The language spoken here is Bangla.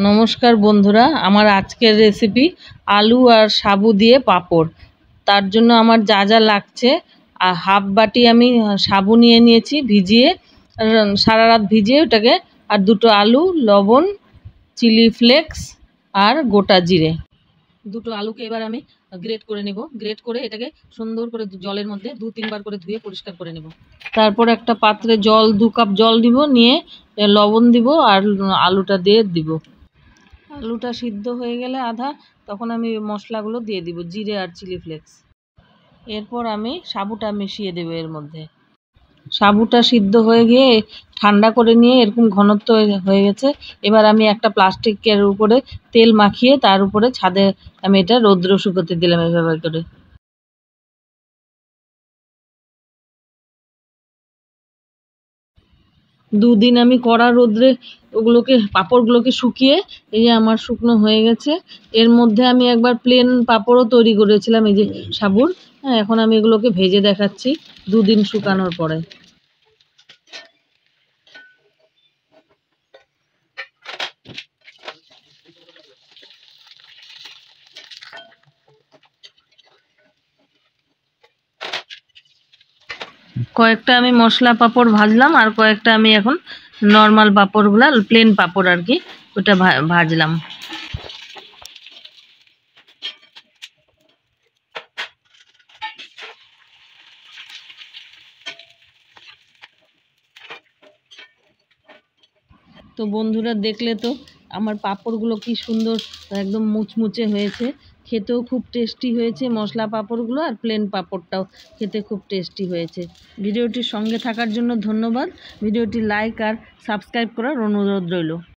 নমস্কার বন্ধুরা, আমার আজকের রেসিপি আলু আর সাবু দিয়ে পাঁপড়। তার জন্য আমার যা যা লাগছে, হাফ বাটি আমি সাবু নিয়ে নিয়েছি ভিজিয়ে, সারা রাত ভিজিয়ে ওটাকে, আর দুটো আলু, লবণ, চিলি ফ্লেক্স আর গোটা জিরে। দুটো আলুকে এবার আমি গ্রেট করে নেব। গ্রেট করে এটাকে সুন্দর করে জলের মধ্যে 2-3 বার করে ধুয়ে পরিষ্কার করে নেব। তারপর একটা পাত্রে 2 কাপ জল দিব, নিয়ে লবণ দিব আর আলুটা দিয়ে দিব। আলুটা সিদ্ধ হয়ে গেলে আধা, তখন আমি মশলাগুলো দিয়ে দিব, জিরে আর চিলি ফ্লেক্স। এরপর আমি সাবুটা মিশিয়ে দেবো এর মধ্যে। সাবুটা সিদ্ধ হয়ে গিয়ে ঠান্ডা করে নিয়ে এরকম ঘনত্ব হয়ে গেছে। এবার আমি একটা প্লাস্টিকের উপরে তেল মাখিয়ে তার উপরে ছাদে আমি এটা রৌদ্র শুকোতে দিলাম এভাবে করে। দুদিন আমি কড়া রোদ্রে ওগুলোকে, পাঁপড়গুলোকে শুকিয়ে, এই যে আমার শুকনো হয়ে গেছে। এর মধ্যে আমি একবার প্লেন পাঁপড়ও তৈরি করেছিলাম এই যে সাবুর। হ্যাঁ, এখন আমি এগুলোকে ভেজে দেখাচ্ছি 2 দিন শুকানোর পরে। কয়েকটা আমি মশলা পাঁপড় ভাজলাম, আর কয়েকটা আমি এখন নর্মাল পাঁপড়গুলা, প্লেন পাঁপড় আর কি, ওটা ভাজলাম। তো বন্ধুরা, দেখলে তো আমার পাঁপড়গুলো কি সুন্দর, একদম মুচমুচে হয়েছে। খেতেও খুব টেস্টি হয়েছে মশলা পাঁপড়গুলো, আর প্লেন পাঁপড়টাও খেতে খুব টেস্টি হয়েছে। ভিডিওটির সঙ্গে থাকার জন্য ধন্যবাদ। ভিডিওটি লাইক আর সাবস্ক্রাইব করার অনুরোধ রইল।